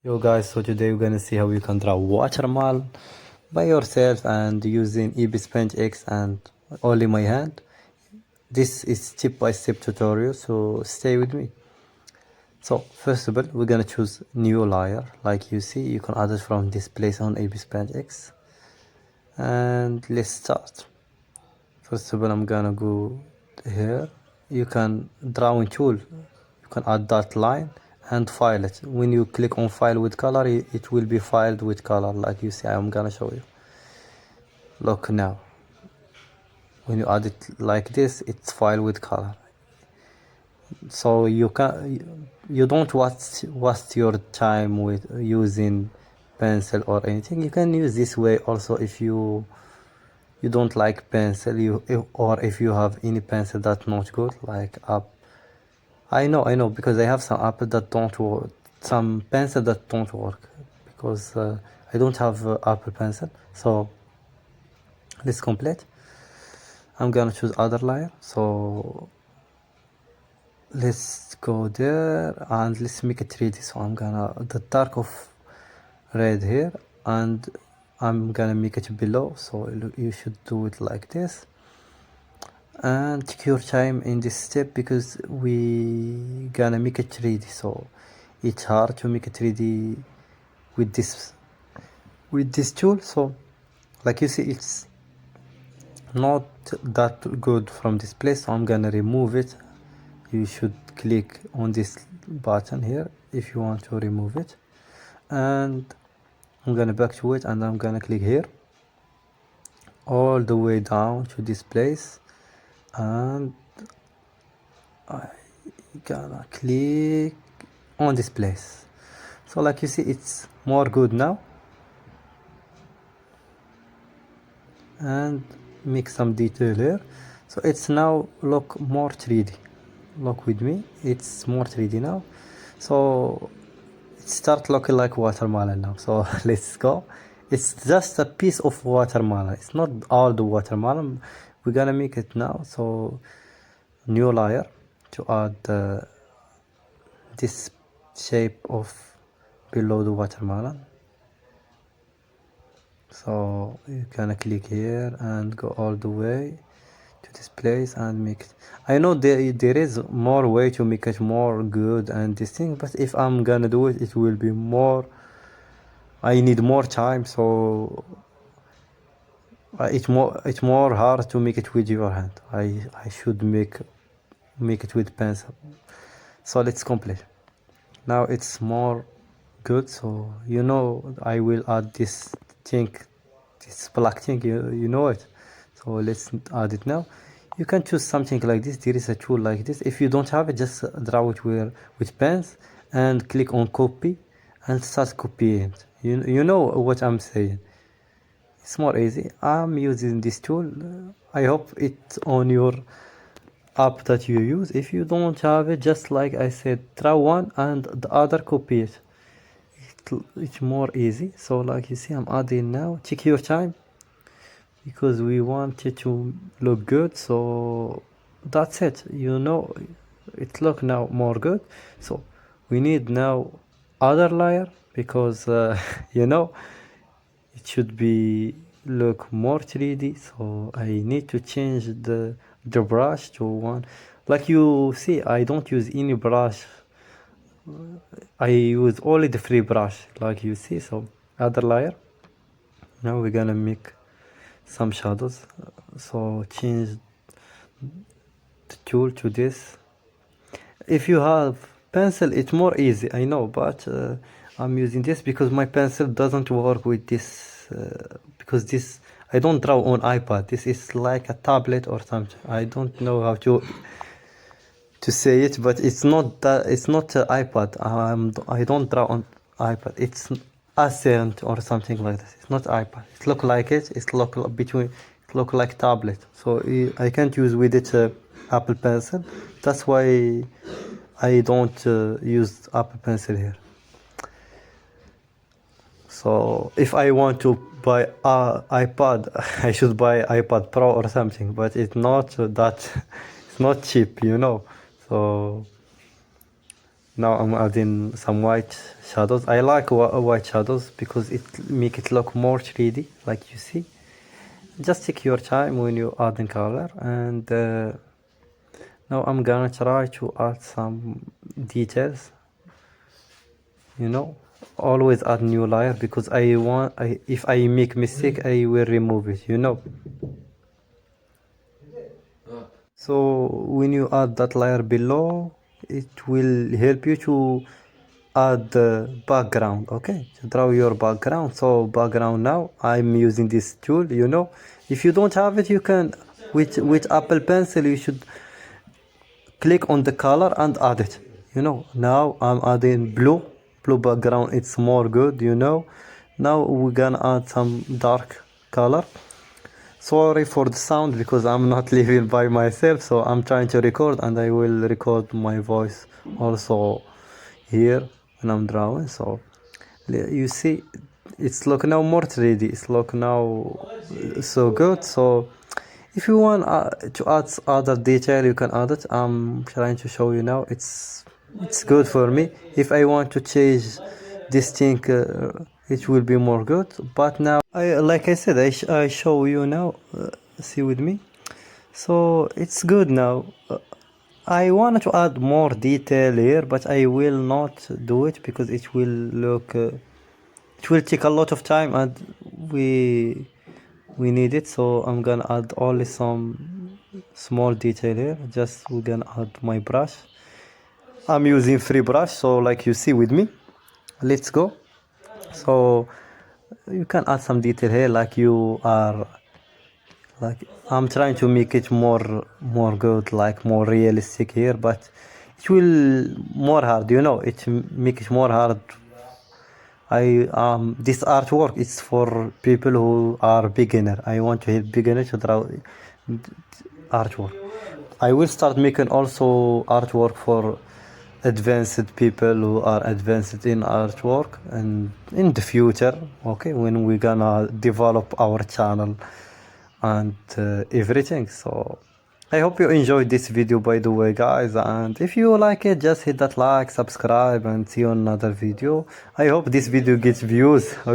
Yo guys, so today we're gonna see how you can draw watermelon by yourself and using Ibis Paint X and only my hand. This is step-by-step tutorial, so stay with me. So first of all, we're gonna choose new layer. Like you see, you can add it from this place on Ibis Paint X. And let's start. First of all, I'm gonna go here. You can drawing tool. You can add that line and file it. When you click on file with color, it will be filed with color. Like you see, I'm gonna show you. Look now. When you add it like this, it's filed with color. So you don't waste your time with using pencil or anything. You can use this way also if you don't like pencil, or if you have any pencil that's not good, like up. I know because I have some apple that don't work, some pencil that don't work, because I don't have Apple pencil. So let's complete. I'm gonna choose other layer, so let's go there and let's make it 3D. So I'm gonna the dark of red here, and I'm gonna make it below, so you should do it like this. And take your time in this step because we gonna make it 3D, so it's hard to make it 3D with this tool. So like you see, it's not that good from this place, so I'm gonna remove it. You should click on this button here if you want to remove it, and I'm gonna back to it, and I'm gonna click here all the way down to this place, and I gonna click on this place. So like you see, it's more good now, and make some detail here, so it's now look more 3D. Look with me, it's more 3D now, so it start looking like watermelon now. So let's go. It's just a piece of watermelon, it's not all the watermelon. We're gonna make it now. So new layer to add this shape of below the watermelon. So you can click here and go all the way to this place and make it. I know there is more way to make it more good and this thing, but if I'm gonna do it, it will be more, I need more time, so it's more hard to make it with your hand. I should make it with pencil. So let's complete. Now it's more good, so you know I will add this thing, this black thing, you know it. So let's add it now. You can choose something like this. There is a tool like this. If you don't have it, just draw it with pens and click on copy and start copying it. You know what I'm saying. It's more easy. I'm using this tool. I hope it's on your app that you use. If you don't have it, just like I said, draw one and the other copy it. It's more easy. So like you see, I'm adding now. Take your time because we want it to look good. So that's it. You know, it look now more good. So we need now other layer because you know, it should be look more 3D. So I need to change the brush to one. Like you see, I don't use any brush. I use only the free brush, like you see. So other layer. Now we're gonna make some shadows. So change the tool to this. If you have pencil, it's more easy, I know, but I'm using this because my pencil doesn't work with this, because this, I don't draw on iPad. This is like a tablet or something. I don't know how to say it, but it's not that, it's not iPad. I don't draw on iPad. It's Ascent or something like this. It's not iPad. It look like it. It's look between. It look like tablet. So I can't use with it Apple Pencil. That's why I don't use Apple Pencil here. So if I want to buy iPad, I should buy iPad Pro or something. But it's not that. It's not cheap, you know. So Now I'm adding some white shadows. I like white shadows because it make it look more 3D, like you see. Just take your time when you adding color, and now I'm gonna try to add some details. You know, always add new layer because if I make mistake, I will remove it. You know. So when you add that layer below, it will help you to add the background. Okay, to draw your background. So background, now I'm using this tool. You know, if you don't have it, you can with Apple Pencil, you should click on the color and add it. You know, now I'm adding blue background. It's more good. You know, now we're gonna add some dark color. Sorry for the sound because I'm not living by myself, so I'm trying to record, and I will record my voice also here when I'm drawing. So you see, it's look now more 3D. It's look now so good. So if you want to add other detail, you can add it. I'm trying to show you now. It's good for me. If I want to change this thing, it will be more good. But now, like I said, I show you now. See with me. So it's good now. I wanted to add more detail here, but I will not do it because it will look. It will take a lot of time, and we need it. So I'm gonna add only some small detail here. Just we're gonna add my brush. I'm using free brush, so like you see with me. Let's go. So you can add some detail here, like you are, like I'm trying to make it more good, like more realistic here, but it will more hard, you know, it make it more hard. This artwork is for people who are beginner. I want to help beginner to draw artwork. I will start making also artwork for advanced people who are advanced in artwork, and in the future, okay, when we're gonna develop our channel and everything. So I hope you enjoyed this video, by the way, guys, and if you like it, just hit that like, subscribe, and see you on another video. I hope this video gets views. Okay.